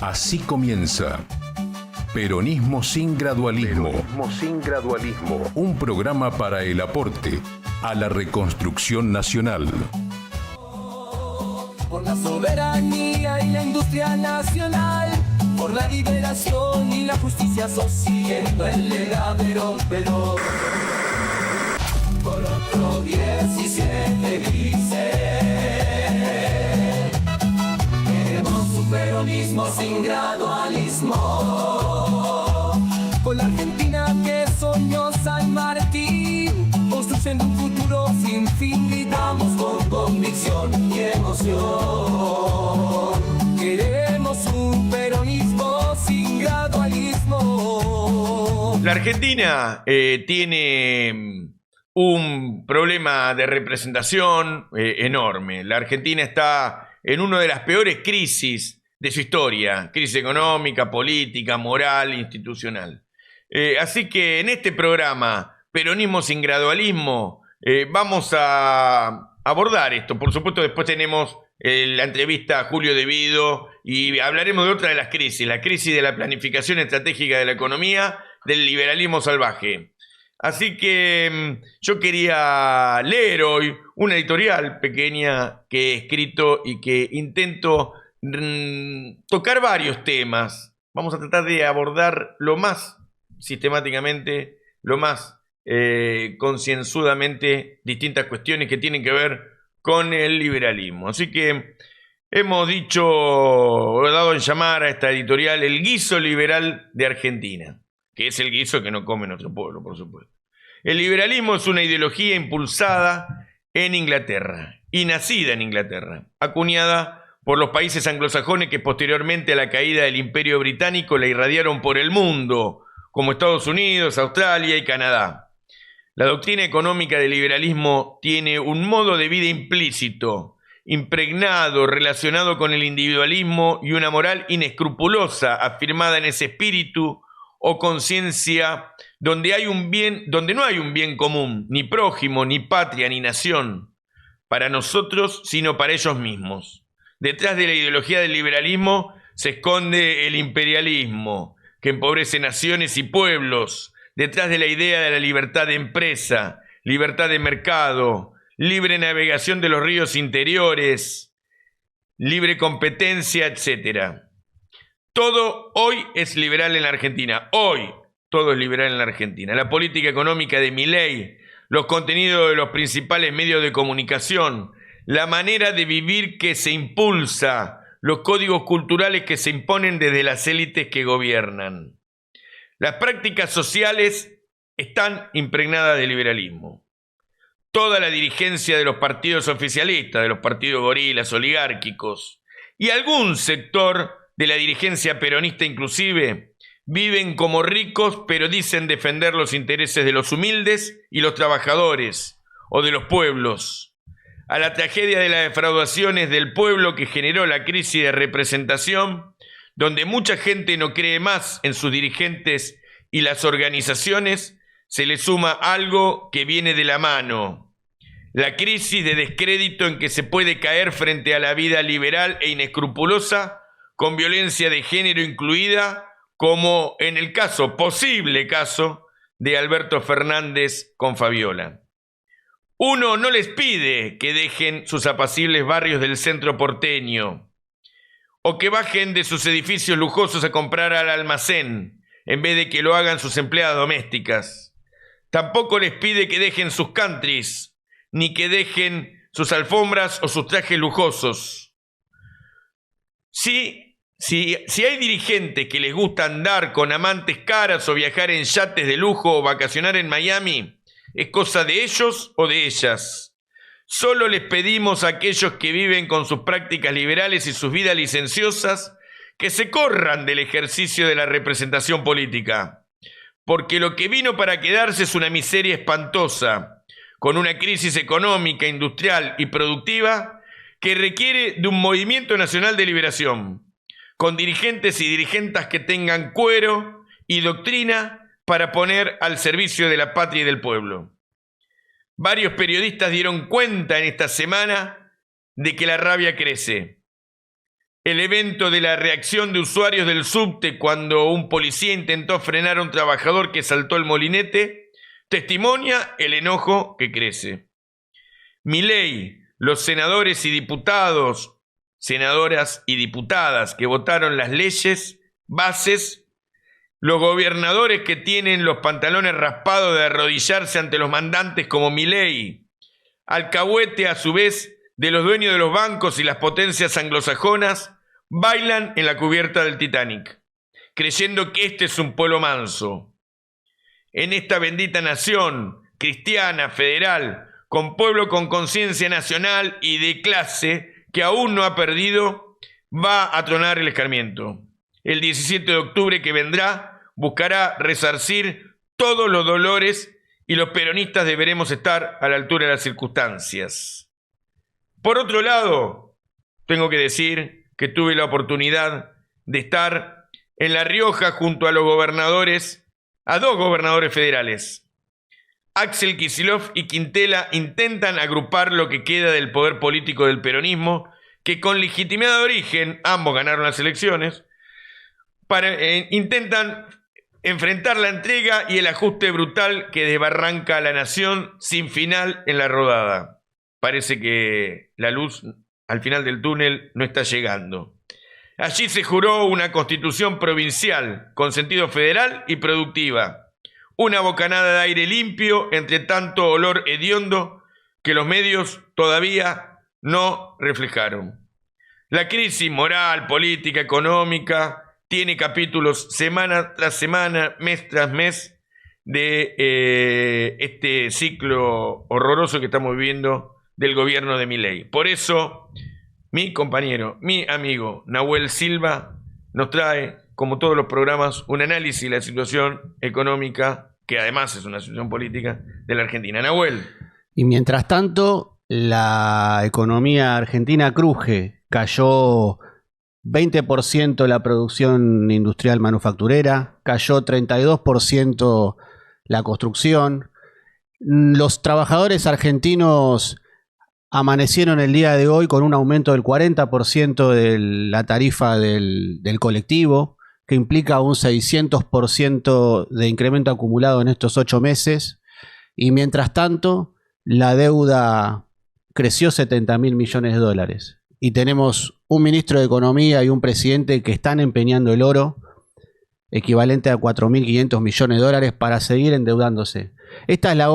Así comienza Peronismo sin gradualismo. Peronismo sin gradualismo. Un programa para el aporte a la reconstrucción nacional. Por la soberanía y la industria nacional, por la liberación y la justicia social, el legadero Perón. Por otro 17 grises, queremos un peronismo sin gradualismo. Con la Argentina que soñó San Martín, construyendo un futuro sin fin, gritamos con convicción y emoción. Queremos un peronismo sin gradualismo. La Argentina tiene un problema de representación enorme. La Argentina está en una de las peores crisis de su historia, crisis económica, política, moral, institucional. Así que en este programa, Peronismo sin gradualismo, vamos a abordar esto. Por supuesto, después tenemos la entrevista a Julio De Vido y hablaremos de otra de las crisis, la crisis de la planificación estratégica de la economía, del liberalismo salvaje. Así que yo quería leer hoy una editorial pequeña que he escrito y que intento tocar varios temas. Vamos a tratar de abordar lo más sistemáticamente, lo más concienzudamente distintas cuestiones que tienen que ver con el liberalismo. Así que hemos dado en llamar a esta editorial el guiso liberal de Argentina, que es el guiso que no come nuestro pueblo, por supuesto. El liberalismo es una ideología impulsada en Inglaterra y nacida en Inglaterra, acuñada por los países anglosajones que posteriormente a la caída del Imperio Británico la irradiaron por el mundo, como Estados Unidos, Australia y Canadá. La doctrina económica del liberalismo tiene un modo de vida implícito, impregnado, relacionado con el individualismo y una moral inescrupulosa afirmada en ese espíritu o conciencia donde no hay un bien común, ni prójimo, ni patria, ni nación, para nosotros, sino para ellos mismos. Detrás de la ideología del liberalismo se esconde el imperialismo, que empobrece naciones y pueblos. Detrás de la idea de la libertad de empresa, libertad de mercado, libre navegación de los ríos interiores, libre competencia, etc. Todo hoy es liberal en la Argentina. Hoy todo es liberal en la Argentina. La política económica de Milei, los contenidos de los principales medios de comunicación, la manera de vivir que se impulsa, los códigos culturales que se imponen desde las élites que gobiernan. Las prácticas sociales están impregnadas de liberalismo. Toda la dirigencia de los partidos oficialistas, de los partidos gorilas, oligárquicos, y algún sector de la dirigencia peronista inclusive, viven como ricos, pero dicen defender los intereses de los humildes y los trabajadores, o de los pueblos. A la tragedia de las defraudaciones del pueblo que generó la crisis de representación, donde mucha gente no cree más en sus dirigentes y las organizaciones, se le suma algo que viene de la mano: la crisis de descrédito en que se puede caer frente a la vida liberal e inescrupulosa, con violencia de género incluida, como en el posible caso, de Alberto Fernández con Fabiola. Uno no les pide que dejen sus apacibles barrios del centro porteño, o que bajen de sus edificios lujosos a comprar al almacén, en vez de que lo hagan sus empleadas domésticas. Tampoco les pide que dejen sus countries, ni que dejen sus alfombras o sus trajes lujosos. Si hay dirigentes que les gusta andar con amantes caras o viajar en yates de lujo o vacacionar en Miami, es cosa de ellos o de ellas. Solo les pedimos a aquellos que viven con sus prácticas liberales y sus vidas licenciosas que se corran del ejercicio de la representación política, porque lo que vino para quedarse es una miseria espantosa, con una crisis económica, industrial y productiva que requiere de un movimiento nacional de liberación, con dirigentes y dirigentas que tengan cuero y doctrina para poner al servicio de la patria y del pueblo. Varios periodistas dieron cuenta en esta semana de que la rabia crece. el evento de la reacción de usuarios del subte cuando un policía intentó frenar a un trabajador que saltó el molinete, testimonia el enojo que crece. Milei, los senadores y diputados, senadoras y diputadas que votaron las leyes, bases, los gobernadores que tienen los pantalones raspados de arrodillarse ante los mandantes como Milei, alcahuete a su vez de los dueños de los bancos y las potencias anglosajonas, bailan en la cubierta del Titanic, creyendo que este es un pueblo manso. En esta bendita nación cristiana, federal, con pueblo con conciencia nacional y de clase que aún no ha perdido, va a tronar el escarmiento. El 17 de octubre que vendrá buscará resarcir todos los dolores y los peronistas deberemos estar a la altura de las circunstancias. Por otro lado, tengo que decir que tuve la oportunidad de estar en La Rioja junto a los gobernadores, a dos gobernadores federales. Axel Kicillof y Quintela intentan agrupar lo que queda del poder político del peronismo, que con legitimidad de origen, ambos ganaron las elecciones, intentan enfrentar la entrega y el ajuste brutal que desbarranca a la nación sin final en la rodada. Parece que la luz al final del túnel no está llegando. Allí se juró una constitución provincial con sentido federal y productiva. Una bocanada de aire limpio entre tanto olor hediondo que los medios todavía no reflejaron. La crisis moral, política, económica tiene capítulos semana tras semana, mes tras mes de este ciclo horroroso que estamos viviendo del gobierno de Milei. Por eso, mi compañero, mi amigo Nahuel Silva nos trae, como todos los programas, un análisis de la situación económica, que además es una situación política, de la Argentina. Nahuel. Y mientras tanto, la economía argentina cruje, cayó 20% la producción industrial manufacturera, cayó 32% la construcción. Los trabajadores argentinos amanecieron el día de hoy con un aumento del 40% de la tarifa del colectivo, que implica un 600% de incremento acumulado en estos 8 meses. Y mientras tanto, la deuda creció 70.000 millones de dólares. Y tenemos un ministro de Economía y un presidente que están empeñando el oro, equivalente a 4.500 millones de dólares, para seguir endeudándose. Esta es la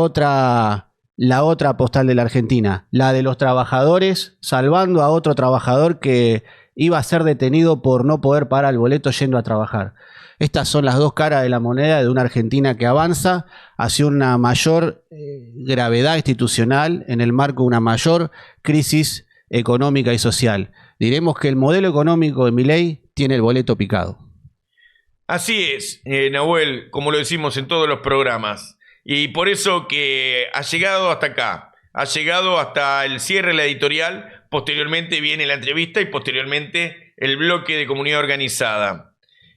otra postal de la Argentina, la de los trabajadores salvando a otro trabajador que iba a ser detenido por no poder pagar el boleto yendo a trabajar. Estas son las dos caras de la moneda de una Argentina que avanza hacia una mayor gravedad institucional en el marco de una mayor crisis económica y social. Diremos que el modelo económico de Milei tiene el boleto picado. Así es, Nahuel, como lo decimos en todos los programas. Y por eso que ha llegado hasta acá, ha llegado hasta el cierre de la editorial, posteriormente viene la entrevista y posteriormente el bloque de comunidad organizada.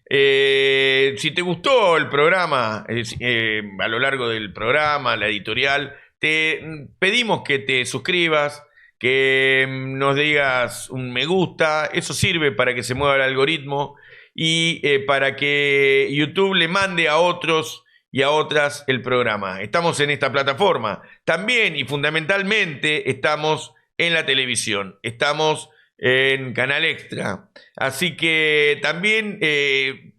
Si te gustó el programa, a lo largo del programa, la editorial, te pedimos que te suscribas, que nos digas un me gusta. Eso sirve para que se mueva el algoritmo y para que YouTube le mande a otros y a otras el programa. Estamos en esta plataforma. También y fundamentalmente estamos en la televisión. Estamos en Canal Extra. Así que también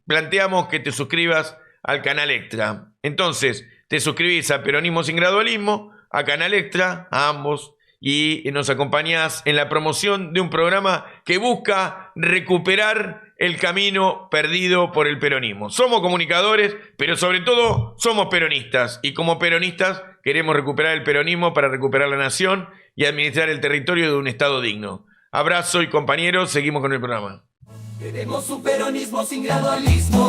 planteamos que te suscribas al Canal Extra. Entonces, te suscribís a Peronismo sin Gradualismo, a Canal Extra, a ambos, y nos acompañás en la promoción de un programa que busca recuperar el camino perdido por el peronismo. Somos comunicadores, pero sobre todo somos peronistas. Y como peronistas queremos recuperar el peronismo para recuperar la nación y administrar el territorio de un Estado digno. Abrazo y compañeros, seguimos con el programa. Queremos un peronismo sin gradualismo,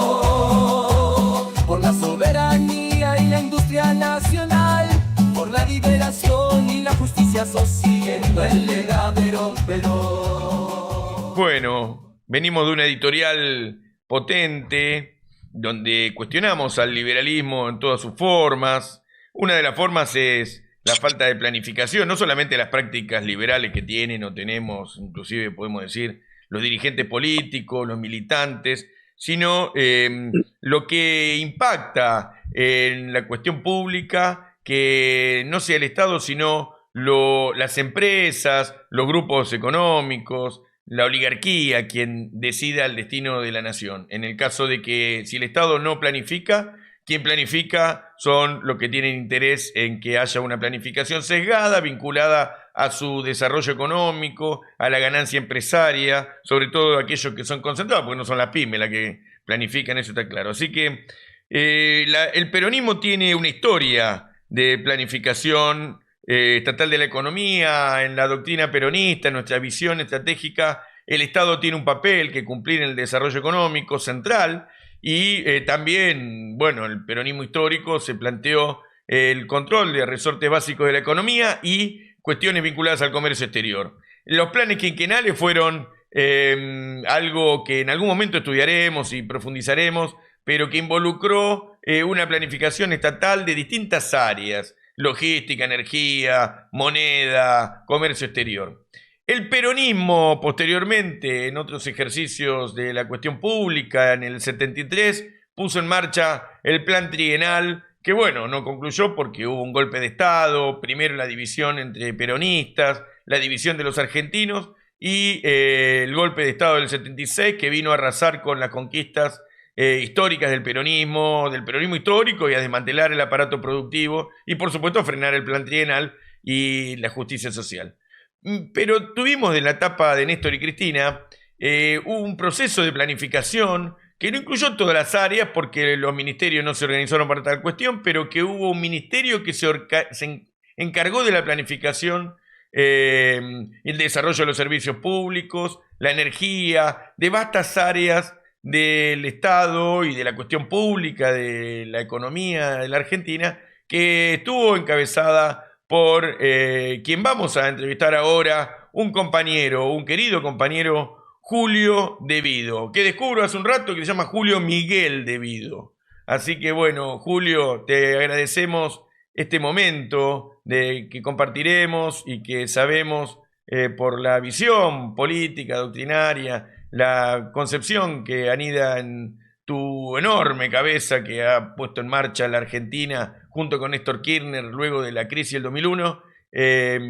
por la soberanía y la industria nacional, por la liberación y la justicia social, siguiendo el legado pero... Bueno, venimos de una editorial potente, donde cuestionamos al liberalismo en todas sus formas. Una de las formas es la falta de planificación, no solamente las prácticas liberales que tienen o tenemos, inclusive podemos decir los dirigentes políticos, los militantes, sino lo que impacta en la cuestión pública, que no sea el Estado, sino las empresas, los grupos económicos, la oligarquía, quien decida el destino de la nación. En el caso de que si el Estado no planifica, quien planifica son los que tienen interés en que haya una planificación sesgada, vinculada a su desarrollo económico, a la ganancia empresaria, sobre todo aquellos que son concentrados, porque no son las pymes las que planifican, eso está claro. Así que el peronismo tiene una historia de planificación estatal de la economía. En la doctrina peronista, en nuestra visión estratégica, el Estado tiene un papel que cumplir en el desarrollo económico central, y también, bueno, el peronismo histórico se planteó el control de resortes básicos de la economía y cuestiones vinculadas al comercio exterior. Los planes quinquenales fueron algo que en algún momento estudiaremos y profundizaremos, pero que involucró una planificación estatal de distintas áreas: logística, energía, moneda, comercio exterior. El peronismo, posteriormente, en otros ejercicios de la cuestión pública, en el 73, puso en marcha el plan trienal, que bueno, no concluyó porque hubo un golpe de Estado, primero la división entre peronistas, la división de los argentinos, y el golpe de Estado del 76, que vino a arrasar con las conquistas históricas del peronismo histórico, y a desmantelar el aparato productivo, y por supuesto a frenar el plan trienal y la justicia social. Pero tuvimos, en la etapa de Néstor y Cristina, hubo un proceso de planificación que no incluyó todas las áreas, porque los ministerios no se organizaron para tal cuestión, pero que hubo un ministerio que se encargó de la planificación, el desarrollo de los servicios públicos, la energía, de vastas áreas del Estado y de la cuestión pública, de la economía de la Argentina, que estuvo encabezada por quien vamos a entrevistar ahora, un compañero, un querido compañero, Julio De Vido, que descubro hace un rato que se llama Julio Miguel De Vido. Así que bueno, Julio, te agradecemos este momento de que compartiremos y que sabemos por la visión política, doctrinaria, la concepción que anida en tu enorme cabeza, que ha puesto en marcha la Argentina junto con Néstor Kirchner luego de la crisis del 2001,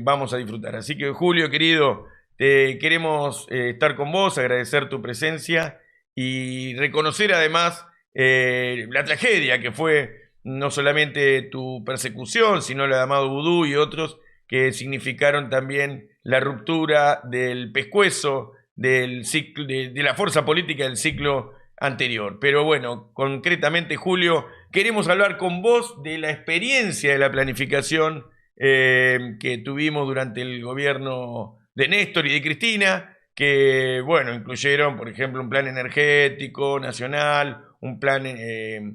vamos a disfrutar. Así que, Julio, querido, queremos estar con vos, agradecer tu presencia y reconocer además la tragedia que fue no solamente tu persecución, sino la de Amado Vudú y otros que significaron también la ruptura del pescuezo del ciclo, de la fuerza política del ciclo anterior. Pero bueno, concretamente, Julio, queremos hablar con vos de la experiencia de la planificación que tuvimos durante el gobierno de Néstor y de Cristina, que bueno, incluyeron, por ejemplo, un plan energético nacional, un plan de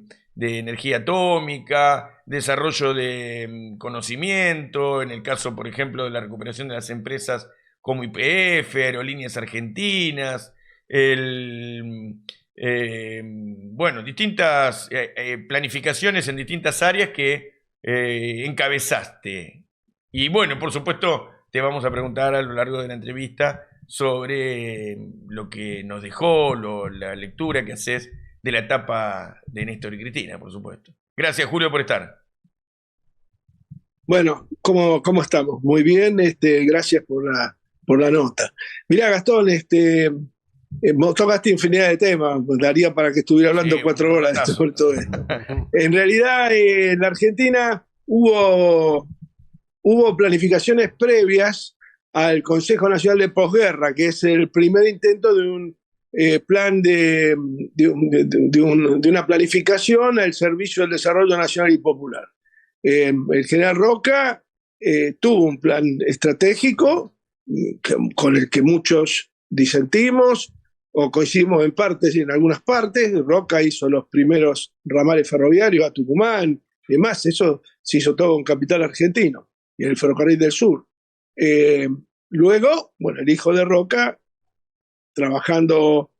energía atómica, desarrollo de conocimiento, en el caso, por ejemplo, de la recuperación de las empresas como YPF, Aerolíneas Argentinas, bueno, distintas planificaciones en distintas áreas que encabezaste. Y bueno, por supuesto, te vamos a preguntar a lo largo de la entrevista sobre lo que nos dejó, la lectura que haces de la etapa de Néstor y Cristina, por supuesto. Gracias, Julio, por estar. Bueno, ¿cómo estamos? Muy bien, gracias por la nota. Mirá, Gastón, tocaste infinidad de temas, daría para que estuviera hablando 4 horas sobre todo esto. En realidad, en la Argentina hubo planificaciones previas al Consejo Nacional de Posguerra, que es el primer intento de un plan de una planificación al servicio del desarrollo nacional y popular. El general Roca tuvo un plan estratégico con el que muchos disentimos o coincidimos en partes y en algunas partes. Roca hizo los primeros ramales ferroviarios a Tucumán y demás. Eso se hizo todo con capital argentino y en el Ferrocarril del Sur. Luego, bueno, el hijo de Roca, trabajando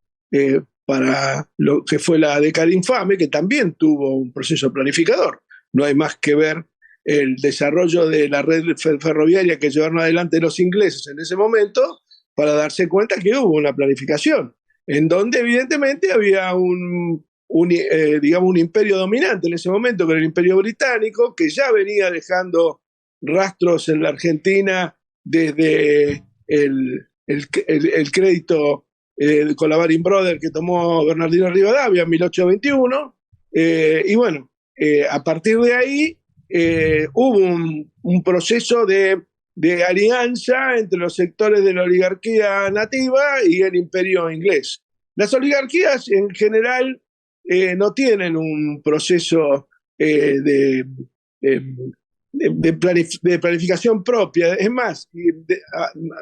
para lo que fue la década infame, que también tuvo un proceso planificador. No hay más que ver el desarrollo de la red ferroviaria que llevaron adelante los ingleses en ese momento, para darse cuenta que hubo una planificación, en donde evidentemente había digamos, un imperio dominante en ese momento, que era el imperio británico, que ya venía dejando rastros en la Argentina desde el crédito con la Baring Brothers que tomó Bernardino Rivadavia en 1821, y bueno, a partir de ahí hubo un proceso de alianza entre los sectores de la oligarquía nativa y el imperio inglés. Las oligarquías en general no tienen un proceso de planificación propia. Es más,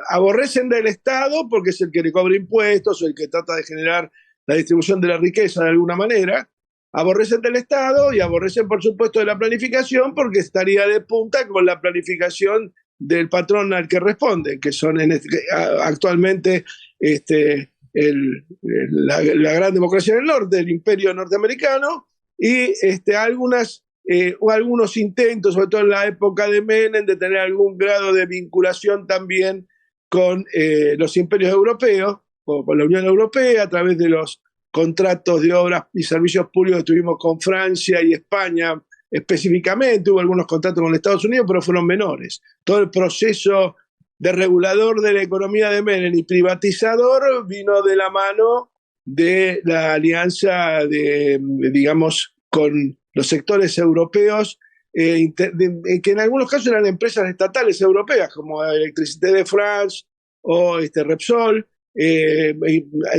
aborrecen del Estado porque es el que le cobra impuestos o el que trata de generar la distribución de la riqueza de alguna manera. Aborrecen del Estado y aborrecen, por supuesto, de la planificación porque estaría de punta con la planificación del patrón al que responden, que son actualmente la gran democracia del norte, el imperio norteamericano, y algunos intentos, sobre todo en la época de Menem, de tener algún grado de vinculación también con los imperios europeos, o con la Unión Europea, a través de los contratos de obras y servicios públicos que tuvimos con Francia y España específicamente. Hubo algunos contratos con Estados Unidos, pero fueron menores. Todo el proceso de regulador de la economía de Menem y privatizador vino de la mano de la alianza digamos, con los sectores europeos, que en algunos casos eran empresas estatales europeas, como Electricité de France o Repsol,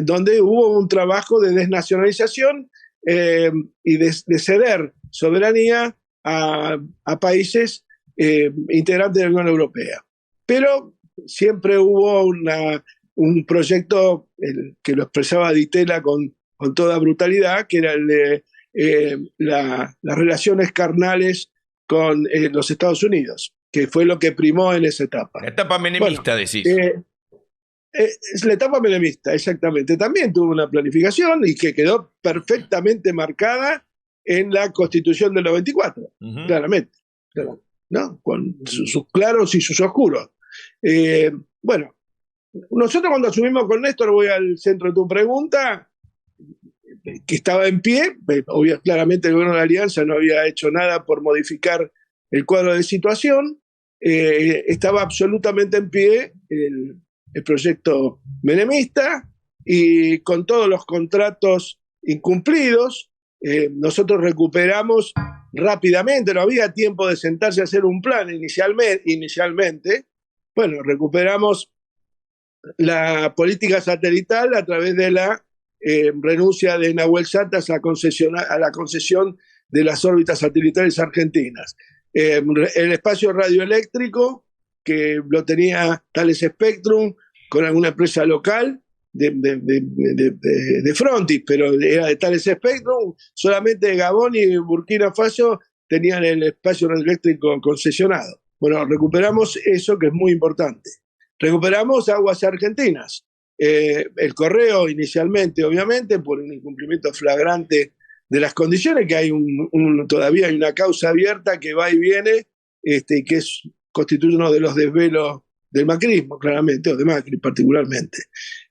donde hubo un trabajo de desnacionalización y de ceder soberanía a países integrantes de la Unión Europea. Pero siempre hubo un proyecto que lo expresaba Di Tella con toda brutalidad, que era el de las relaciones carnales con los Estados Unidos, que fue lo que primó en esa etapa. La etapa menemista, bueno, decís. Es la etapa menemista, exactamente. También tuvo una planificación y que quedó perfectamente marcada en la Constitución del 94, claramente, ¿no? Con sus claros y sus oscuros. Bueno, nosotros cuando asumimos con Néstor, voy al centro de tu pregunta, que estaba en pie, claramente el gobierno de la Alianza no había hecho nada por modificar el cuadro de situación, estaba absolutamente en pie el proyecto menemista, y con todos los contratos incumplidos, nosotros recuperamos rápidamente, no había tiempo de sentarse a hacer un plan inicialmente. Bueno, recuperamos la política satelital a través de la renuncia de Nahuel Satas a la concesión de las órbitas satelitales argentinas. El espacio radioeléctrico, que lo tenía Thales Spectrum con alguna empresa local de Frontis, pero era de Thales Spectrum. Solamente Gabón y Burkina Faso tenían el espacio radioeléctrico concesionado. Bueno, recuperamos eso, que es muy importante. Recuperamos aguas argentinas. El correo inicialmente, obviamente, por un incumplimiento flagrante de las condiciones, que hay todavía hay una causa abierta que va y viene, y que constituye uno de los desvelos del macrismo, claramente, o de Macri particularmente.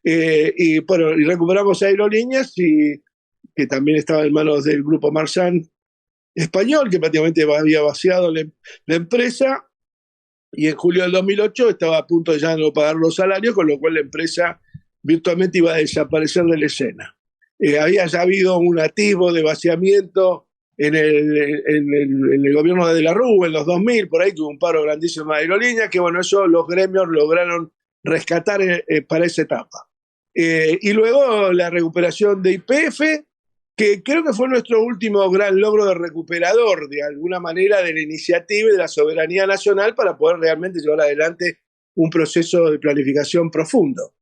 Y recuperamos Aerolíneas, que también estaba en manos del grupo Marsan español, que prácticamente había vaciado la empresa, y en julio del 2008 estaba a punto de ya no pagar los salarios, con lo cual la empresa virtualmente iba a desaparecer de la escena. Había ya habido un atisbo de vaciamiento en el gobierno de la Rúa, en los 2000, por ahí, que hubo un paro grandísimo de Aerolíneas, que bueno, eso los gremios lograron rescatar para esa etapa. Y luego la recuperación de YPF, que creo que fue nuestro último gran logro de recuperador, de alguna manera, de la iniciativa y de la soberanía nacional para poder realmente llevar adelante un proceso de planificación profundo.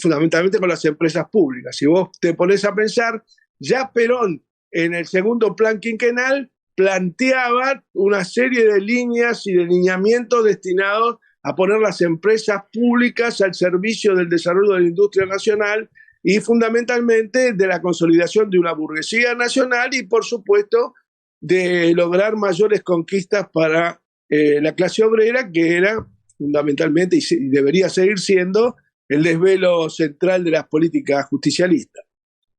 Fundamentalmente con las empresas públicas. Si vos te pones a pensar, ya Perón en el segundo plan quinquenal planteaba una serie de líneas y de lineamientos destinados a poner las empresas públicas al servicio del desarrollo de la industria nacional y fundamentalmente de la consolidación de una burguesía nacional y, por supuesto, de lograr mayores conquistas para la clase obrera, que era fundamentalmente y debería seguir siendo el desvelo central de las políticas justicialistas.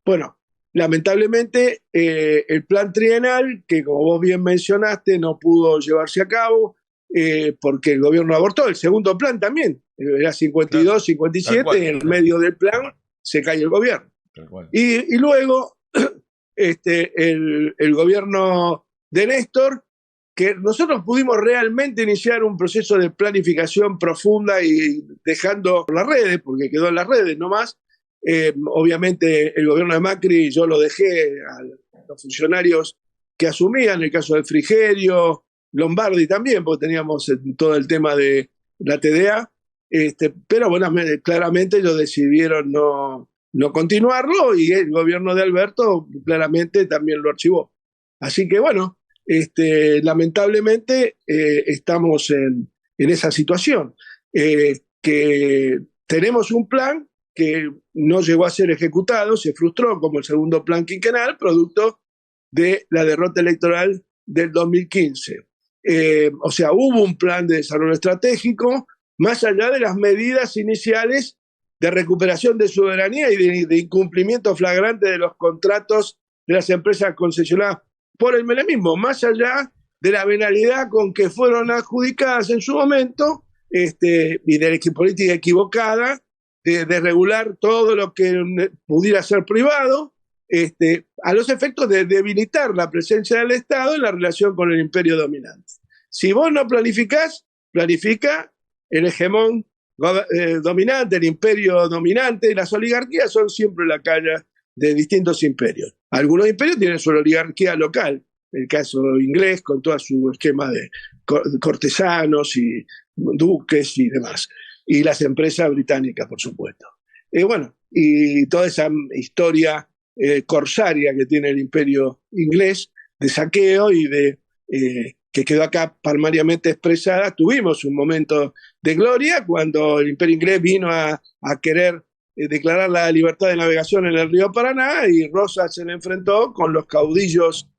Bueno, lamentablemente el plan trienal, que como vos bien mencionaste, no pudo llevarse a cabo porque el gobierno abortó. El segundo plan también, era 52, claro, 57, y en medio del plan se cae el gobierno. Y luego el gobierno de Néstor, que nosotros pudimos realmente iniciar un proceso de planificación profunda y dejando las redes, porque quedó en las redes nomás. Obviamente el gobierno de Macri yo lo dejé a los funcionarios que asumían, en el caso del Frigerio, Lombardi también, porque teníamos todo el tema de la TDA, pero bueno, claramente ellos decidieron no continuarlo y el gobierno de Alberto claramente también lo archivó. Así que bueno, lamentablemente estamos en esa situación, que tenemos un plan que no llegó a ser ejecutado, se frustró como el segundo plan quinquenal, producto de la derrota electoral del 2015. O sea, hubo un plan de desarrollo estratégico, más allá de las medidas iniciales de recuperación de soberanía y de incumplimiento flagrante de los contratos de las empresas concesionadas por el menemismo, más allá de la venalidad con que fueron adjudicadas en su momento y de la política equivocada de regular todo lo que pudiera ser privado, a los efectos de debilitar la presencia del Estado en la relación con el imperio dominante. Si vos no planificás, planifica el hegemón dominante, el imperio dominante, y las oligarquías son siempre la calle de distintos imperios. Algunos imperios tienen su oligarquía local, el caso inglés con todo su esquema de cortesanos y duques y demás, y las empresas británicas, por supuesto. Bueno, y toda esa historia corsaria que tiene el imperio inglés de saqueo y de que quedó acá palmariamente expresada. Tuvimos un momento de gloria cuando el imperio inglés vino a querer declarar la libertad de navegación en el río Paraná y Rosas se le enfrentó con los caudillos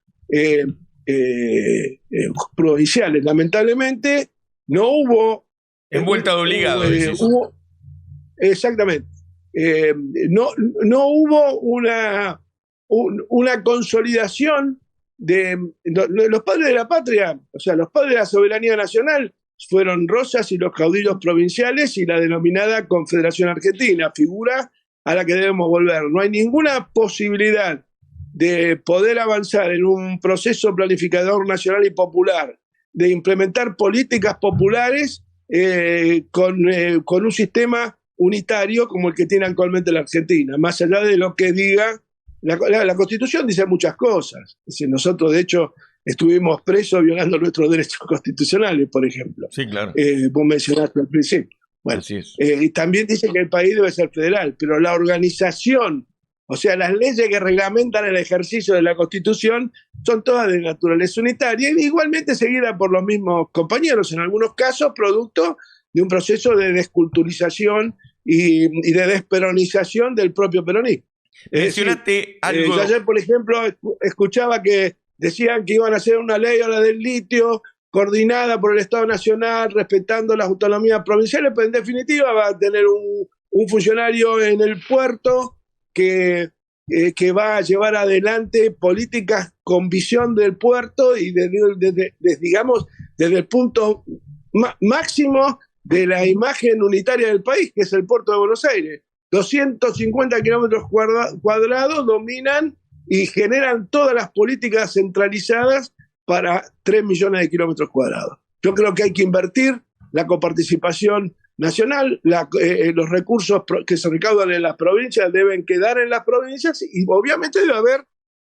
provinciales. Lamentablemente no hubo... Envuelta de obligado. Exactamente. No hubo una consolidación de los padres de la patria, o sea, los padres de la soberanía nacional fueron Rosas y los caudillos provinciales y la denominada Confederación Argentina, figura a la que debemos volver. No hay ninguna posibilidad de poder avanzar en un proceso planificador nacional y popular, de implementar políticas populares con un sistema unitario como el que tiene actualmente la Argentina, más allá de lo que diga la Constitución. Dice muchas cosas. Es decir, nosotros de hecho estuvimos presos violando nuestros derechos constitucionales, por ejemplo. Sí, claro. Vos mencionaste al principio. Bueno, así es. Y también dice que el país debe ser federal, pero la organización, o sea, las leyes que reglamentan el ejercicio de la Constitución son todas de naturaleza unitaria y igualmente seguidas por los mismos compañeros, en algunos casos producto de un proceso de desculturización y de desperonización del propio peronismo. Mencionaste algo. Yo ayer, por ejemplo, escuchaba que decían que iban a hacer una ley ahora del litio coordinada por el Estado Nacional, respetando las autonomías provinciales, pero en definitiva va a tener un funcionario en el puerto que va a llevar adelante políticas con visión del puerto y digamos, desde el punto máximo de la imagen unitaria del país, que es el puerto de Buenos Aires. 250 kilómetros cuadrados dominan y generan todas las políticas centralizadas para 3 millones de kilómetros cuadrados. Yo creo que hay que invertir la coparticipación nacional, los recursos que se recaudan en las provincias deben quedar en las provincias y obviamente debe haber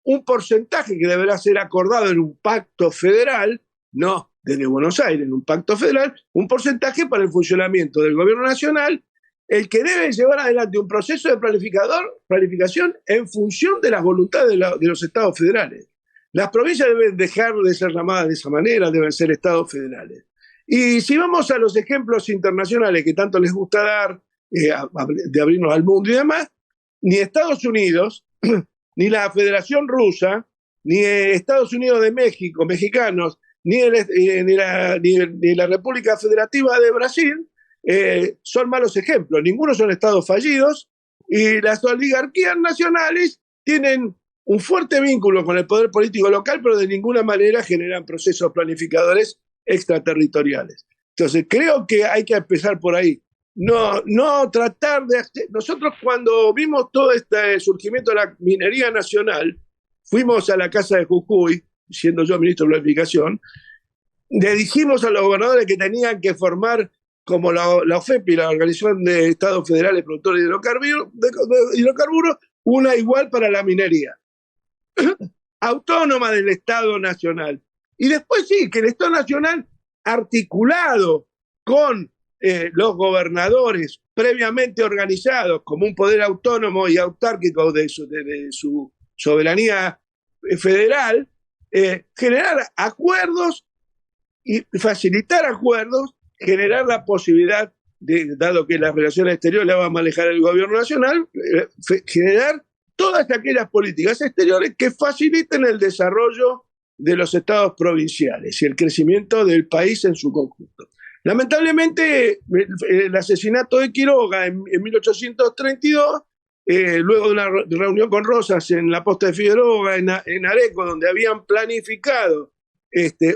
un porcentaje que deberá ser acordado en un pacto federal, no desde Buenos Aires, en un pacto federal, un porcentaje para el funcionamiento del gobierno nacional, el que debe llevar adelante un proceso de planificación en función de las voluntades de los estados federales. Las provincias deben dejar de ser llamadas de esa manera, deben ser estados federales. Y si vamos a los ejemplos internacionales que tanto les gusta dar, de abrirnos al mundo y demás, ni Estados Unidos, ni la Federación Rusa, ni Estados Unidos de México, mexicanos, ni la República Federativa de Brasil, son malos ejemplos. Ninguno son estados fallidos y las oligarquías nacionales tienen un fuerte vínculo con el poder político local, pero de ninguna manera generan procesos planificadores extraterritoriales. Entonces, creo que hay que empezar por ahí. No tratar de... Nosotros cuando vimos todo este surgimiento de la minería nacional, fuimos a la casa de Jujuy, siendo yo ministro de Planificación, le dijimos a los gobernadores que tenían que formar como la OFEPI, la Organización de Estados Federales Productores de Hidrocarburos, una igual para la minería, autónoma del Estado Nacional. Y después sí, que el Estado Nacional, articulado con los gobernadores previamente organizados como un poder autónomo y autárquico de su soberanía federal, generar acuerdos y facilitar acuerdos, generar la posibilidad, dado que las relaciones exteriores las va a manejar el gobierno nacional, generar todas aquellas políticas exteriores que faciliten el desarrollo de los estados provinciales y el crecimiento del país en su conjunto. Lamentablemente, el asesinato de Quiroga en 1832, luego de una reunión con Rosas en la posta de Figueroa, en Areco, donde habían planificado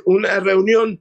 una reunión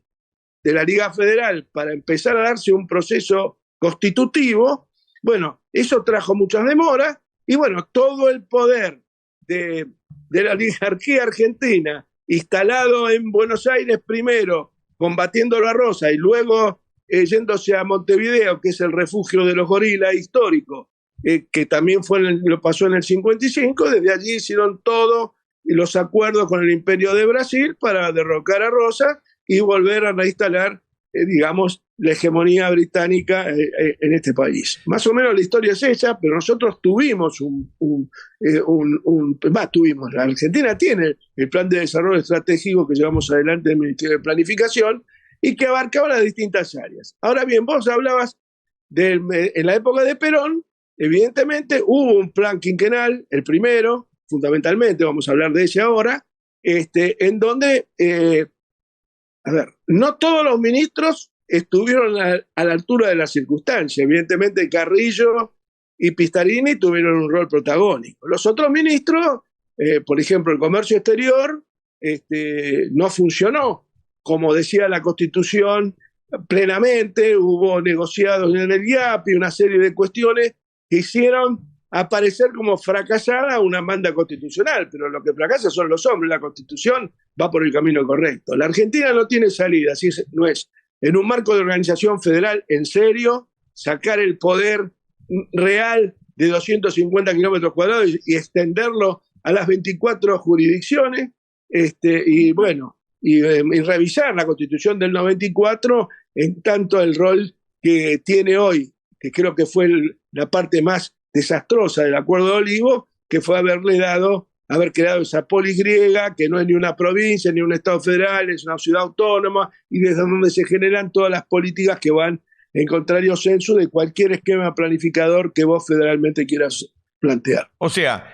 de la Liga Federal para empezar a darse un proceso constitutivo, bueno, eso trajo muchas demoras, y bueno, todo el poder de la oligarquía argentina, instalado en Buenos Aires primero, combatiéndolo a Rosa, y luego yéndose a Montevideo, que es el refugio de los gorilas histórico, que también lo pasó en el 55, desde allí hicieron todos los acuerdos con el Imperio de Brasil para derrocar a Rosa y volver a reinstalar, digamos, la hegemonía británica en este país. Más o menos la historia es esa, pero nosotros tuvimos la Argentina tiene el plan de desarrollo estratégico que llevamos adelante del Ministerio de Planificación y que abarcaba las distintas áreas. Ahora bien, vos hablabas en la época de Perón, evidentemente hubo un plan quinquenal, el primero, fundamentalmente, vamos a hablar de ese ahora, en donde, no todos los ministros estuvieron a la altura de las circunstancias. Evidentemente Carrillo y Pistarini tuvieron un rol protagónico. Los otros ministros, por ejemplo, el comercio exterior, no funcionó, como decía la Constitución, plenamente. Hubo negociados en el IAP y una serie de cuestiones que hicieron aparecer como fracasada una manda constitucional, pero lo que fracasa son los hombres. La Constitución va por el camino correcto. La Argentina no tiene salida, así no es. En un marco de organización federal, en serio, sacar el poder real de 250 kilómetros cuadrados y extenderlo a las 24 jurisdicciones, y revisar la Constitución del 94, en tanto el rol que tiene hoy, que creo que fue la parte más desastrosa del Acuerdo de Olivos, que fue haber creado esa polis griega, que no es ni una provincia, ni un estado federal, es una ciudad autónoma, y desde donde se generan todas las políticas que van en contrario sensu de cualquier esquema planificador que vos federalmente quieras plantear. O sea,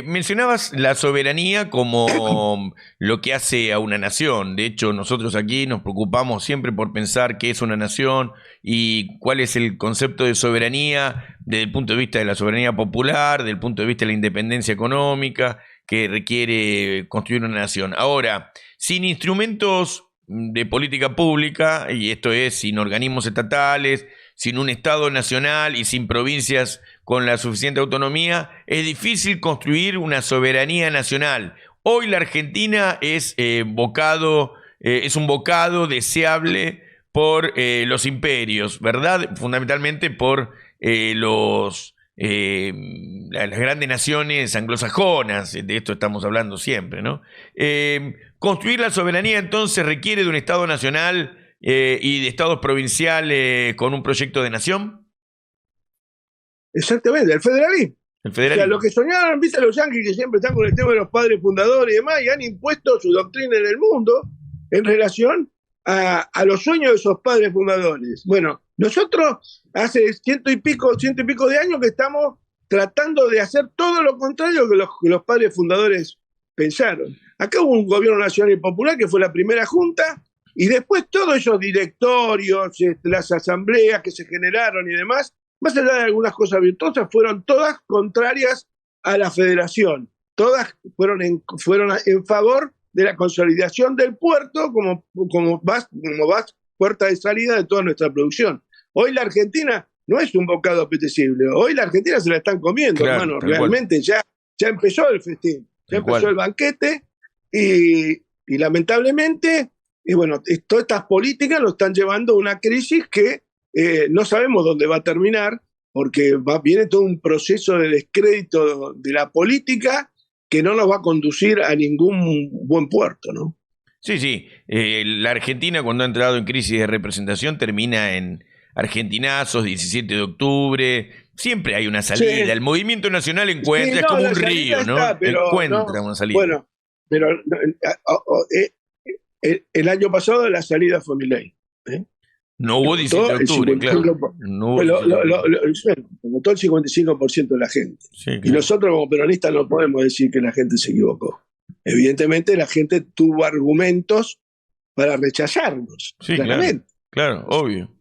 mencionabas la soberanía como lo que hace a una nación. De hecho, nosotros aquí nos preocupamos siempre por pensar qué es una nación y cuál es el concepto de soberanía desde el punto de vista de la soberanía popular, desde el punto de vista de la independencia económica que requiere construir una nación. Ahora, sin instrumentos de política pública, y esto es sin organismos estatales, sin un Estado nacional y sin provincias con la suficiente autonomía, es difícil construir una soberanía nacional. Hoy la Argentina es un bocado deseable por los imperios, ¿verdad? Fundamentalmente por las grandes naciones anglosajonas, de esto estamos hablando siempre, ¿no? Construir la soberanía entonces requiere de un Estado nacional y de estados provinciales con un proyecto de nación. Exactamente, el federalismo. El federalismo. O sea, lo que soñaron, viste, los yanquis que siempre están con el tema de los padres fundadores y demás, y han impuesto su doctrina en el mundo en relación a los sueños de esos padres fundadores. Bueno, nosotros hace ciento y pico de años que estamos tratando de hacer todo lo contrario que los padres fundadores pensaron. Acá hubo un gobierno nacional y popular que fue la primera junta, Y después todos esos directorios, las asambleas que se generaron y demás, más allá de algunas cosas virtuosas, fueron todas contrarias a la federación. Todas fueron en favor de la consolidación del puerto como puerta de salida de toda nuestra producción. Hoy la Argentina no es un bocado apetecible. Hoy la Argentina se la están comiendo, claro, hermano. Realmente ya empezó el festín, ya empezó el banquete y lamentablemente, todas estas políticas nos están llevando a una crisis que no sabemos dónde va a terminar, porque viene todo un proceso de descrédito de la política que no nos va a conducir a ningún buen puerto, ¿no? Sí. La Argentina, cuando ha entrado en crisis de representación, termina en argentinazos, 17 de octubre. Siempre hay una salida. Sí. El movimiento nacional encuentra, es como un río, ¿no? Encuentra una salida. Bueno, pero el año pasado la salida fue Milei. No hubo 17 de octubre, claro. No hubo votó el 55% de la gente. Sí, claro. Y nosotros como peronistas no podemos decir que la gente se equivocó. Evidentemente la gente tuvo argumentos para rechazarnos. Sí, claramente. Claro, obvio.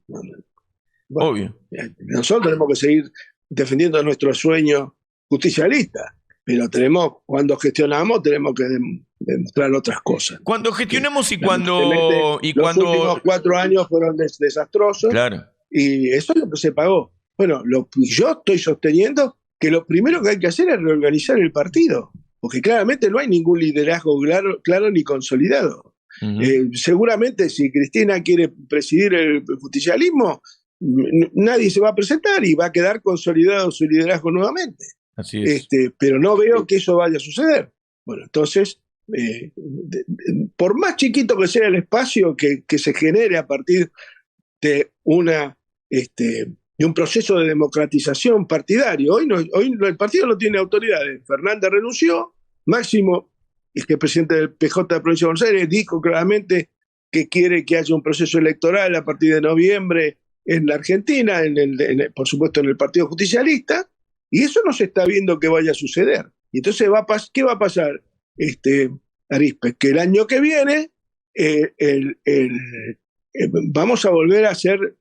Obvio. Nosotros tenemos que seguir defendiendo nuestro sueño justicialista, pero cuando gestionamos tenemos que demostrar otras cosas. Cuando gestionamos y los últimos 4 años fueron desastrosos. Claro. Y eso es lo que se pagó. Bueno, yo estoy sosteniendo que lo primero que hay que hacer es reorganizar el partido, porque claramente no hay ningún liderazgo claro ni consolidado. Uh-huh. Seguramente si Cristina quiere presidir el justicialismo, nadie se va a presentar y va a quedar consolidado su liderazgo nuevamente. Así es. Pero no veo que eso vaya a suceder. Bueno, entonces, por más chiquito que sea el espacio que se genere a partir de un proceso de democratización partidario, hoy el partido no tiene autoridades. Fernández renunció, Máximo, que es presidente del PJ de la provincia de Buenos Aires, dijo claramente que quiere que haya un proceso electoral a partir de noviembre en la Argentina, por supuesto en el Partido Justicialista, y eso no se está viendo que vaya a suceder. Y entonces, ¿qué va a pasar, Arispe? Que el año que viene vamos a volver a hacer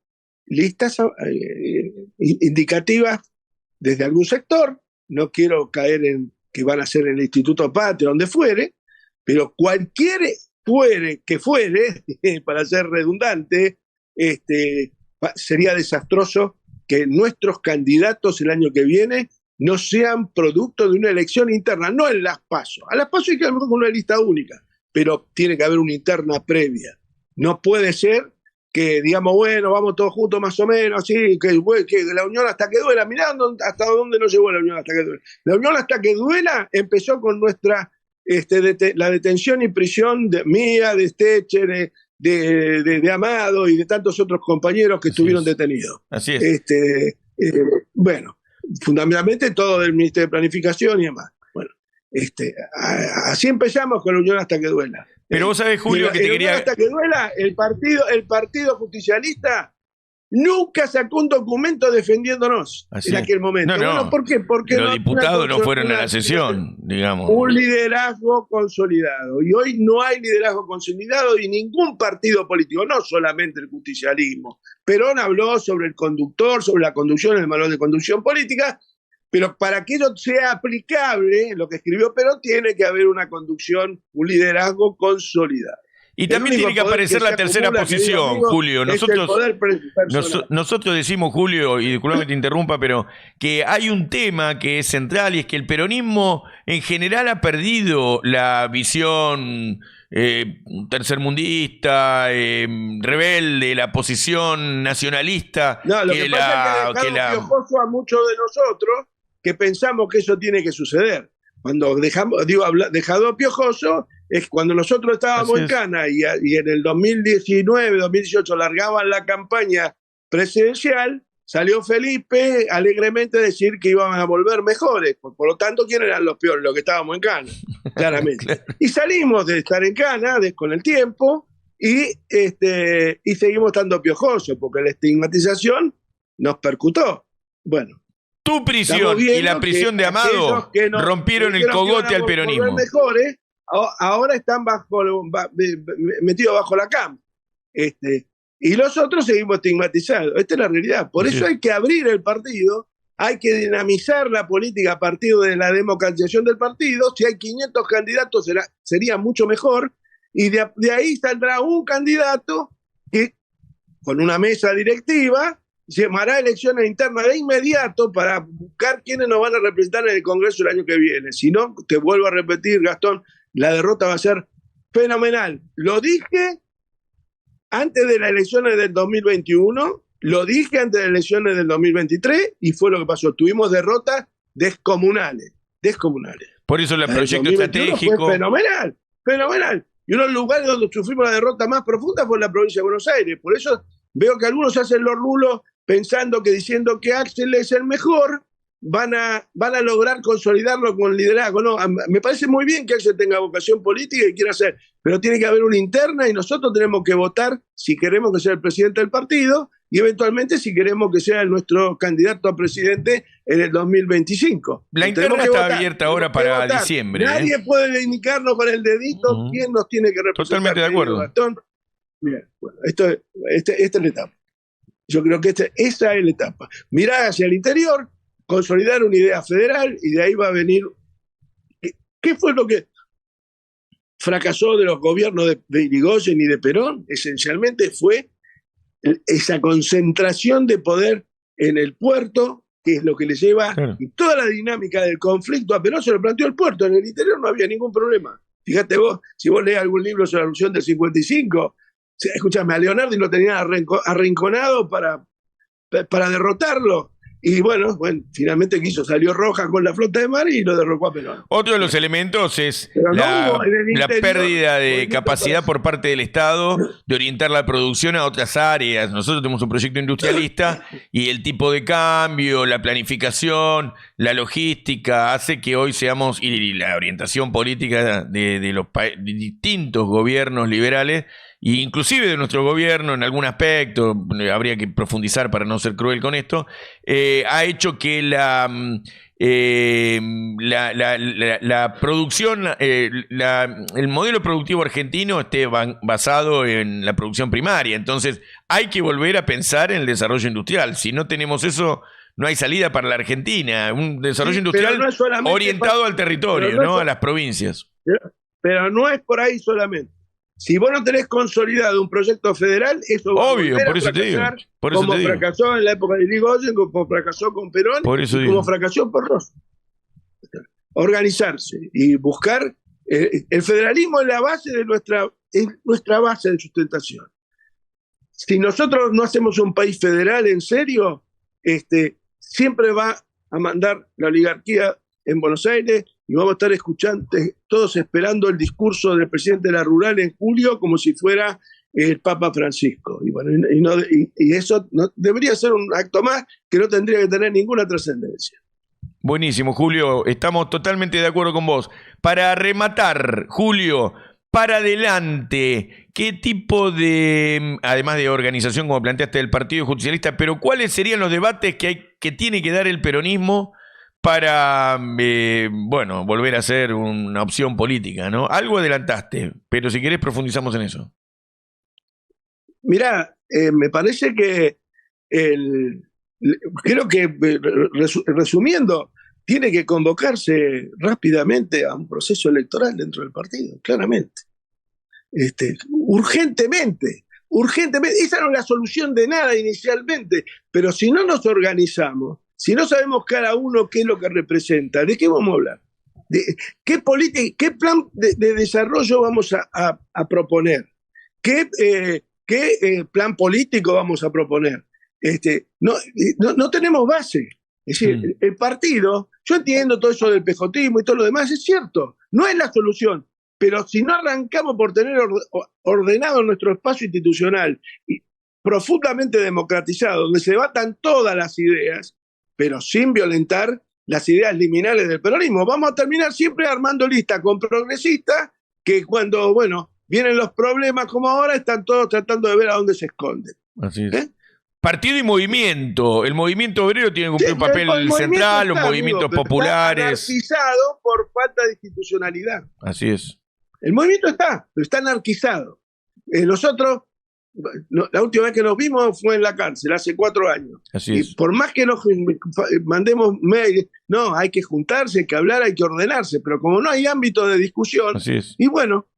listas indicativas desde algún sector. No quiero caer en que van a ser en el Instituto Patria, donde fuere, pero cualquier que fuere, para ser redundante, sería desastroso que nuestros candidatos el año que viene no sean producto de una elección interna, no en las PASO. A las PASO hay que ir con una lista única, pero tiene que haber una interna previa. No puede ser que digamos, bueno, vamos todos juntos más o menos, así, que la unión hasta que duela. Mirá hasta dónde nos llevó la unión hasta que duela. La unión hasta que duela empezó con nuestra la detención y prisión mía, de Stecher, de Amado y de tantos otros compañeros que estuvieron detenidos. Así es. Bueno, fundamentalmente todo del Ministerio de Planificación y demás. Bueno, así empezamos con la unión hasta que duela. Pero vos sabés, Julio, que te quería... Hasta que duela, el partido justicialista nunca sacó un documento defendiéndonos en aquel momento. No. Bueno, ¿por qué? Porque los diputados no fueron a la sesión, digamos. Un liderazgo consolidado. Y hoy no hay liderazgo consolidado y ningún partido político, no solamente el justicialismo. Perón habló sobre el conductor, sobre la conducción, el manual de conducción política, pero para que eso sea aplicable, lo que escribió Perón, tiene que haber una conducción, un liderazgo consolidado. Y también tiene que aparecer la tercera posición, Julio. Nosotros decimos, Julio, y disculpame que te interrumpa, pero que hay un tema que es central y es que el peronismo en general ha perdido la visión tercermundista, rebelde, la posición nacionalista. No, lo que pasa es que dejamos piojoso a muchos de nosotros que pensamos que eso tiene que suceder. Cuando dejado piojoso es cuando nosotros estábamos en Cana y en el 2019, 2018 largaban la campaña presidencial, salió Felipe alegremente a decir que iban a volver mejores. Por lo tanto, ¿quién eran los peores? Los que estábamos en Cana, claramente. Claro. Y salimos de estar en Cana con el tiempo y seguimos estando piojosos porque la estigmatización nos percutó. Bueno. Tu prisión y la prisión de Amado rompieron el cogote al peronismo. Mejores, ahora están metidos bajo la cama. y los otros seguimos estigmatizados. Esta es la realidad. Por eso hay que abrir el partido, hay que dinamizar la política a partir de la democratización del partido. Si hay 500 candidatos sería mucho mejor, y de ahí saldrá un candidato que, con una mesa directiva, llamará elecciones internas de inmediato para buscar quiénes nos van a representar en el Congreso el año que viene. Si no, te vuelvo a repetir, Gastón, la derrota va a ser fenomenal. Lo dije antes de las elecciones del 2021, lo dije antes de las elecciones del 2023, y fue lo que pasó. Tuvimos derrotas descomunales. Por eso el proyecto estratégico fue fenomenal. Y uno de los lugares donde sufrimos la derrota más profunda fue en la provincia de Buenos Aires. Por eso veo que algunos hacen los rulos pensando que diciendo que Axel es el mejor, van a lograr consolidarlo con liderazgo. No, me parece muy bien que Axel tenga vocación política y quiera hacer, pero tiene que haber una interna, y nosotros tenemos que votar si queremos que sea el presidente del partido, y eventualmente si queremos que sea nuestro candidato a presidente en el 2025. La interna está abierta ahora para diciembre. Nadie puede indicarnos con el dedito quién nos tiene que representar. Totalmente de acuerdo. Gastón. Bien, bueno, esta es la etapa. Yo creo que esa es la etapa. Mirar hacia el interior, consolidar una idea federal, y de ahí va a venir. ¿Qué fue lo que fracasó de los gobiernos de Irigoyen y de Perón? Esencialmente fue esa concentración de poder en el puerto, que es lo que le lleva, claro, y toda la dinámica del conflicto. A Perón se lo planteó el puerto, en el interior no había ningún problema. Fíjate vos, si vos lees algún libro sobre la Revolución del 55, escúchame, a Leonardo lo tenían arrinconado para derrotarlo. Y bueno, finalmente salió Rojas con la flota de mar y lo derrocó a Perón. Otro de los elementos es la pérdida de capacidad por parte del Estado de orientar la producción a otras áreas. Nosotros tenemos un proyecto industrialista y el tipo de cambio, la planificación, la logística, hace que hoy seamos, y la orientación política de los distintos gobiernos liberales, e inclusive de nuestro gobierno en algún aspecto, habría que profundizar para no ser cruel con esto, ha hecho que la producción, el modelo productivo argentino esté basado en la producción primaria. Entonces hay que volver a pensar en el desarrollo industrial. Si no tenemos eso, no hay salida para la Argentina. Un desarrollo industrial orientado al territorio, a las provincias. Pero no es por ahí solamente. Si vos no tenés consolidado un proyecto federal, eso va obvio, a por eso te digo. Como fracasó en la época de Irigoyen, como fracasó con Perón, y como fracasó por Rosa. Organizarse y buscar. El federalismo es la base de nuestra base de sustentación. Si nosotros no hacemos un país federal en serio, siempre va a mandar la oligarquía en Buenos Aires, y vamos a estar escuchando, todos esperando el discurso del presidente de la Rural en julio como si fuera el Papa Francisco. Y bueno, y eso no, debería ser un acto más que no tendría que tener ninguna trascendencia. Buenísimo, Julio. Estamos totalmente de acuerdo con vos. Para rematar, Julio, para adelante, ¿qué tipo de, además de organización, como planteaste, del Partido Justicialista, pero cuáles serían los debates que tiene que dar el peronismo para, volver a ser una opción política, ¿no? Algo adelantaste, pero si querés profundizamos en eso. Mirá, me parece que creo que, resumiendo, tiene que convocarse rápidamente a un proceso electoral dentro del partido, claramente. Urgentemente. Esa no es la solución de nada inicialmente, pero si no nos organizamos, si no sabemos cada uno qué es lo que representa, ¿de qué vamos a hablar? ¿Qué política, qué plan de desarrollo vamos a proponer? ¿Qué plan político vamos a proponer? No tenemos base. Es decir, el partido, yo entiendo todo eso del pejotismo y todo lo demás, es cierto, no es la solución, pero si no arrancamos por tener ordenado nuestro espacio institucional y profundamente democratizado, donde se debatan todas las ideas, pero sin violentar las ideas liminales del peronismo, vamos a terminar siempre armando listas con progresistas que cuando, vienen los problemas como ahora, están todos tratando de ver a dónde se esconden. Así es. Partido y movimiento. El movimiento obrero tiene que cumplir un papel central, los movimientos populares. Está anarquizado por falta de institucionalidad. Así es. El movimiento está, pero está anarquizado. Nosotros la última vez que nos vimos fue en la cárcel, hace 4 años. Así y es. por más que nos mandemos mail, no, hay que juntarse, hay que hablar, hay que ordenarse, pero como no hay ámbito de discusión, Así es. y bueno,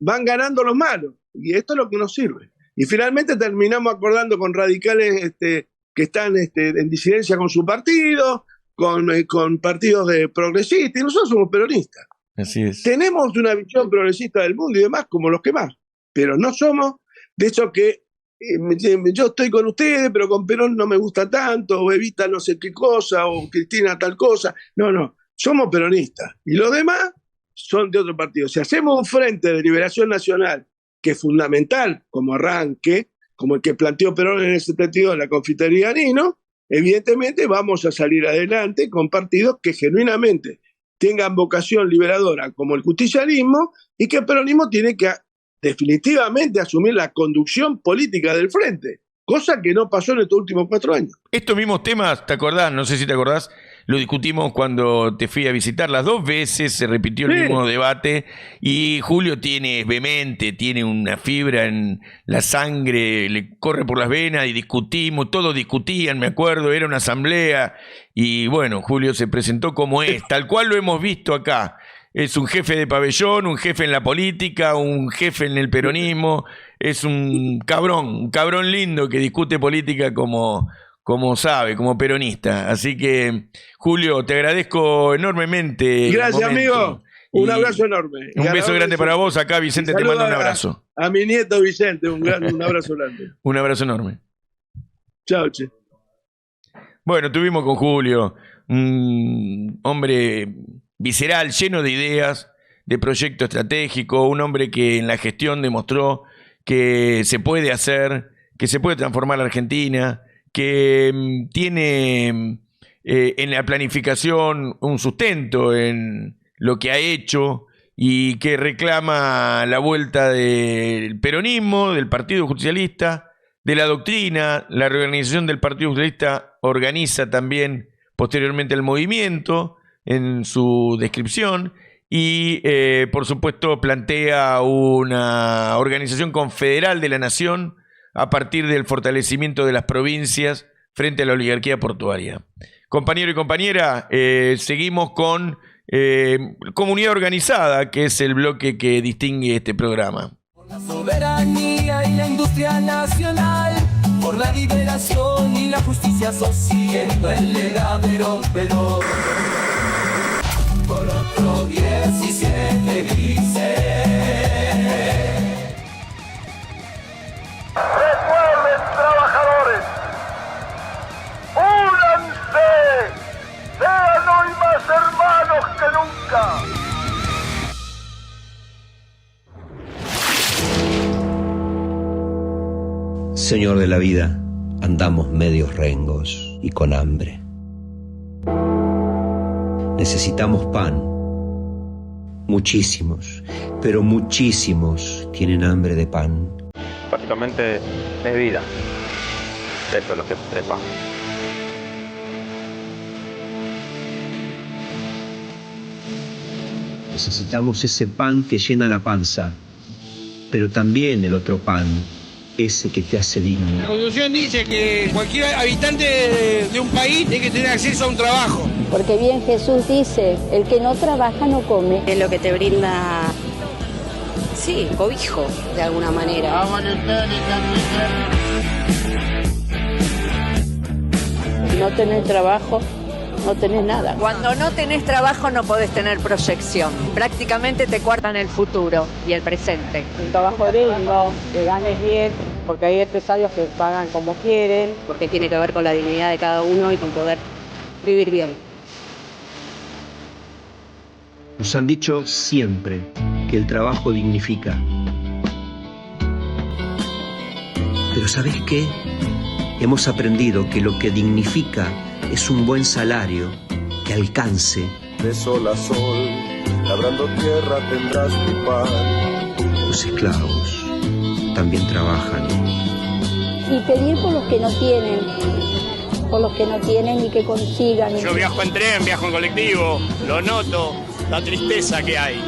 van ganando los malos, y esto es lo que nos sirve. Y finalmente terminamos acordando con radicales que están en disidencia con su partido, con partidos de progresistas, y nosotros somos peronistas. Así es. Tenemos una visión progresista del mundo y demás, como los que más, pero no somos de eso que yo estoy con ustedes, pero con Perón no me gusta tanto, o Evita no sé qué cosa, o Cristina tal cosa. No, somos peronistas. Y los demás son de otro partido. Si hacemos un frente de liberación nacional, que es fundamental como arranque, como el que planteó Perón en el 72 en la confitería Nino, evidentemente vamos a salir adelante con partidos que genuinamente tengan vocación liberadora como el justicialismo, y que el peronismo tiene que definitivamente asumir la conducción política del frente, cosa que no pasó en estos últimos 4 años. Estos mismos temas, ¿te acordás? No sé si te acordás, lo discutimos cuando te fui a visitar. Las 2 veces se repitió el mismo debate, y Julio es vehemente, tiene una fibra en la sangre, le corre por las venas, y discutimos, todos discutían, me acuerdo, era una asamblea, y bueno, Julio se presentó como es, tal cual lo hemos visto acá. Es un jefe de pabellón, un jefe en la política, un jefe en el peronismo, es un cabrón lindo que discute política como sabe, como peronista. Así que, Julio, te agradezco enormemente. Gracias, amigo. Un abrazo enorme. Un beso grande para vos. Acá Vicente te manda un abrazo. A mi nieto Vicente, un abrazo grande. Un abrazo enorme. Chao, che. Bueno, tuvimos con Julio, un hombre visceral, lleno de ideas, de proyecto estratégico, un hombre que en la gestión demostró que se puede hacer, que se puede transformar la Argentina, que tiene en la planificación un sustento en lo que ha hecho, y que reclama la vuelta del peronismo, del Partido Justicialista, de la doctrina. La reorganización del Partido Justicialista organiza también posteriormente el movimiento en su descripción, y por supuesto plantea una organización confederal de la nación a partir del fortalecimiento de las provincias frente a la oligarquía portuaria. Compañero y compañera, seguimos con Comunidad Organizada, que es el bloque que distingue este programa. Por la soberanía y la industria nacional, por la liberación y la justicia social, el legado pero por otro 17 grises. Recuerden, trabajadores, únanse, sean hoy más hermanos que nunca. Señor de la vida, andamos medios rengos y con hambre. Necesitamos pan. Muchísimos, pero muchísimos tienen hambre de pan. Prácticamente es vida. Eso es lo que es pan. Necesitamos ese pan que llena la panza, pero también el otro pan, ese que te hace digno. La Constitución dice que cualquier habitante de un país tiene que tener acceso a un trabajo. Porque bien Jesús dice, el que no trabaja no come. Es lo que te brinda, sí, cobijo, de alguna manera. Si no tenés trabajo, no tenés nada. Cuando no tenés trabajo no podés tener proyección. Prácticamente te cuartan el futuro y el presente. Un trabajo digno, que ganes bien, porque hay empresarios que pagan como quieren. Porque tiene que ver con la dignidad de cada uno y con poder vivir bien. Nos han dicho siempre que el trabajo dignifica. Pero ¿sabes qué? Hemos aprendido que lo que dignifica es un buen salario que alcance. De sol a sol, labrando tierra tendrás tu pan. Los esclavos también trabajan. Y pedir por los que no tienen y que consigan. Yo viajo en tren, viajo en colectivo, lo noto. la tristeza que hay,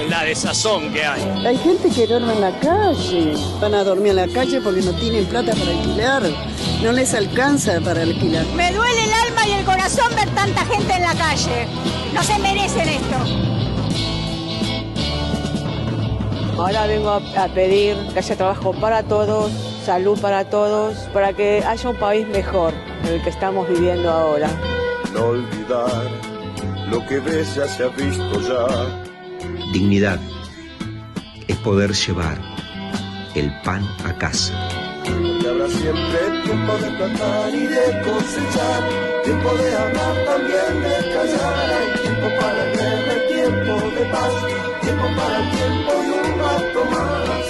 la desazón que hay. Hay gente que duerme en la calle, van a dormir en la calle porque no tienen plata para alquilar, no les alcanza para alquilar. Me duele el alma y el corazón ver tanta gente en la calle, no se merecen esto. Ahora vengo a pedir que haya trabajo para todos, salud para todos, para que haya un país mejor, el que estamos viviendo ahora. No olvidar lo que ves ya se ha visto ya. Dignidad es poder llevar el pan a casa. Porque habrá siempre tiempo de plantar y de cosechar, tiempo de hablar, también de callar. Hay tiempo para el guerra, hay tiempo de paz, tiempo para el tiempo y un rato más.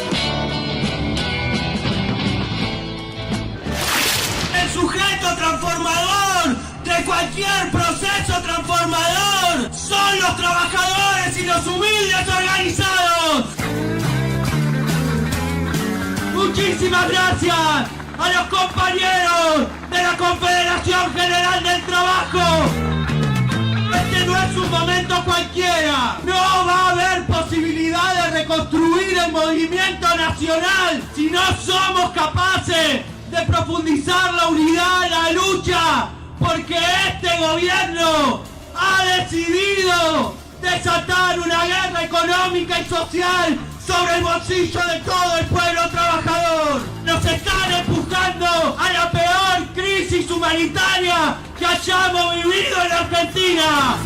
El sujeto transformador de cualquier proceso transformador son los trabajadores y los humildes organizados. Muchísimas gracias a los compañeros de la Confederación General del Trabajo. Este no es un momento cualquiera. No va a haber posibilidad de reconstruir el movimiento nacional si no somos capaces de profundizar la unidad, la lucha, porque este gobierno ha decidido desatar una guerra económica y social sobre el bolsillo de todo el pueblo trabajador. Nos están empujando a la peor crisis humanitaria que hayamos vivido en Argentina.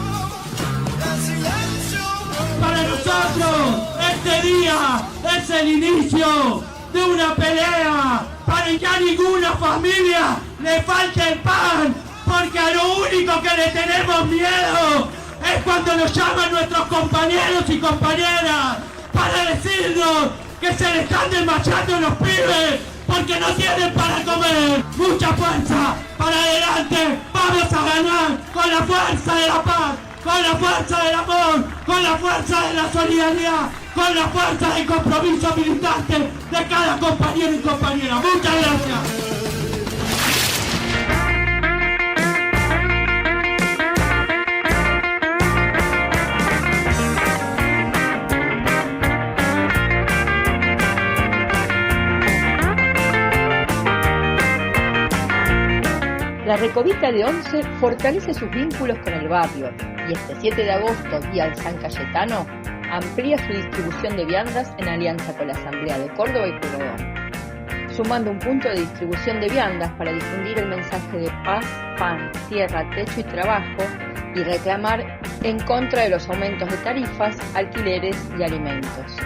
Para nosotros, este día es el inicio de una pelea para que a ninguna familia le falte el pan, porque a lo único que le tenemos miedo es cuando nos llaman nuestros compañeros y compañeras para decirnos que se le están desmayando los pibes porque no tienen para comer. Mucha fuerza, para adelante, vamos a ganar con la fuerza de la paz, con la fuerza del amor, con la fuerza de la solidaridad, con la fuerza del compromiso militante de cada compañero y compañera. Muchas gracias. La Recovita de Once fortalece sus vínculos con el barrio y este 7 de agosto, día del San Cayetano, amplía su distribución de viandas en alianza con la Asamblea de Córdoba y Pueyrredón, sumando un punto de distribución de viandas para difundir el mensaje de paz, pan, tierra, techo y trabajo y reclamar en contra de los aumentos de tarifas, alquileres y alimentos.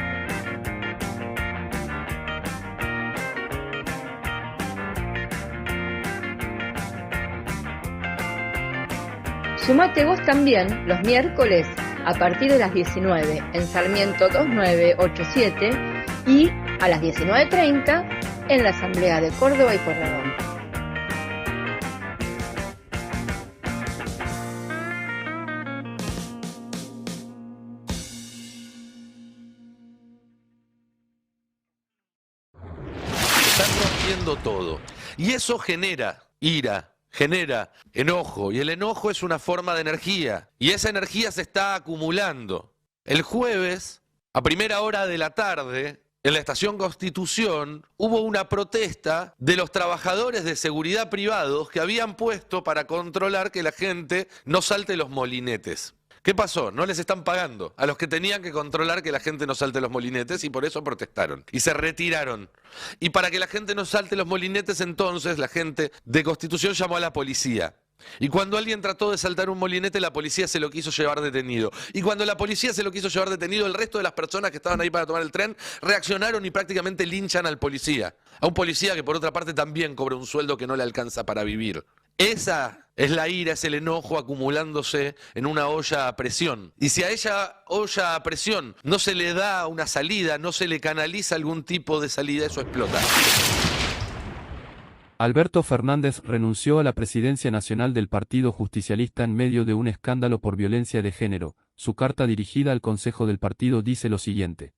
Sumate vos también los miércoles a partir de las 19 en Sarmiento 2987 y a las 19:30 en la Asamblea de Córdoba y Pueyrredón. Están rompiendo todo y eso genera ira. Genera enojo y el enojo es una forma de energía y esa energía se está acumulando. El jueves, a primera hora de la tarde, en la Estación Constitución, hubo una protesta de los trabajadores de seguridad privados que habían puesto para controlar que la gente no salte los molinetes. ¿Qué pasó? No les están pagando a los que tenían que controlar que la gente no salte los molinetes y por eso protestaron y se retiraron. Y para que la gente no salte los molinetes, entonces la gente de Constitución llamó a la policía. Y cuando alguien trató de saltar un molinete, la policía se lo quiso llevar detenido. Y cuando la policía se lo quiso llevar detenido, el resto de las personas que estaban ahí para tomar el tren reaccionaron y prácticamente linchan al policía. A un policía que por otra parte también cobra un sueldo que no le alcanza para vivir. Esa es la ira, es el enojo acumulándose en una olla a presión. Y si a esa olla a presión no se le da una salida, no se le canaliza algún tipo de salida, eso explota. Alberto Fernández renunció a la presidencia nacional del Partido Justicialista en medio de un escándalo por violencia de género. Su carta dirigida al Consejo del partido dice lo siguiente.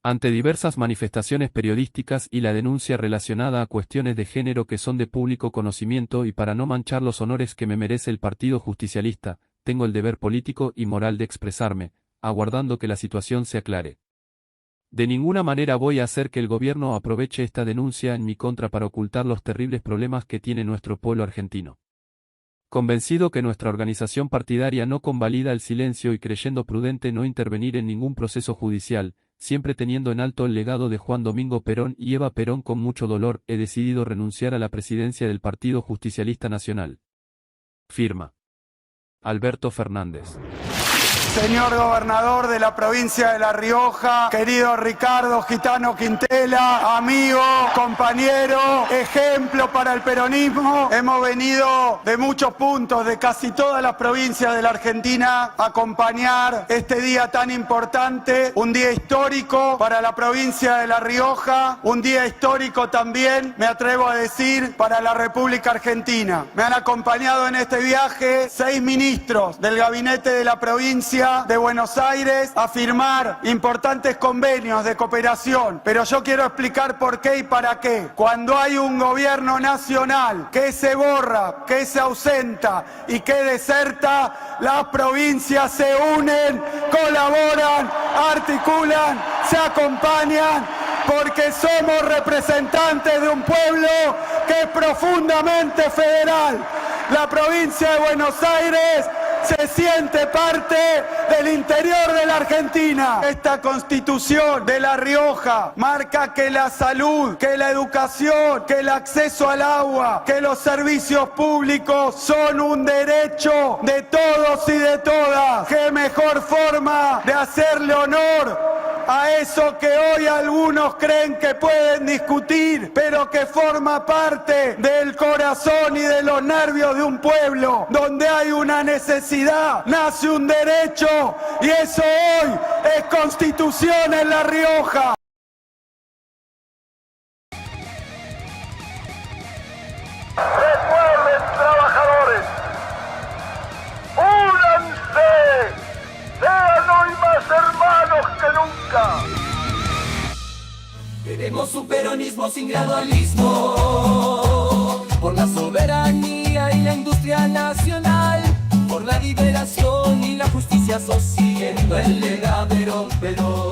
Ante diversas manifestaciones periodísticas y la denuncia relacionada a cuestiones de género que son de público conocimiento y para no manchar los honores que me merece el Partido Justicialista, tengo el deber político y moral de expresarme, aguardando que la situación se aclare. De ninguna manera voy a hacer que el gobierno aproveche esta denuncia en mi contra para ocultar los terribles problemas que tiene nuestro pueblo argentino. Convencido que nuestra organización partidaria no convalida el silencio y creyendo prudente no intervenir en ningún proceso judicial, siempre teniendo en alto el legado de Juan Domingo Perón y Eva Perón, con mucho dolor he decidido renunciar a la presidencia del Partido Justicialista Nacional. Firma. Alberto Fernández. Señor gobernador de la provincia de La Rioja, querido Ricardo Gitano Quintela, amigo, compañero, ejemplo para el peronismo, hemos venido de muchos puntos, de casi todas las provincias de la Argentina, a acompañar este día tan importante, un día histórico para la provincia de La Rioja, un día histórico también, me atrevo a decir, para la República Argentina. Me han acompañado en este viaje 6 ministros del gabinete de la provincia de Buenos Aires a firmar importantes convenios de cooperación, pero yo quiero explicar por qué y para qué. Cuando hay un gobierno nacional que se borra, que se ausenta y que deserta, las provincias se unen, colaboran, articulan, se acompañan, porque somos representantes de un pueblo que es profundamente federal. La provincia de Buenos Aires se siente parte del interior de la Argentina. Esta Constitución de La Rioja marca que la salud, que la educación, que el acceso al agua, que los servicios públicos son un derecho de todos y de todas. ¿Qué mejor forma de hacerle honor a eso que hoy algunos creen que pueden discutir, pero que forma parte del corazón y de los nervios de un pueblo? Donde hay una necesidad, nace un derecho, y eso hoy es Constitución en La Rioja. Recuerden, trabajadores, únanse, sean hoy más hermanos que nunca. Queremos un peronismo sin gradualismo, por la soberanía y la industria nacional, por la liberación y la justicia social, siguiendo el legado de Perón.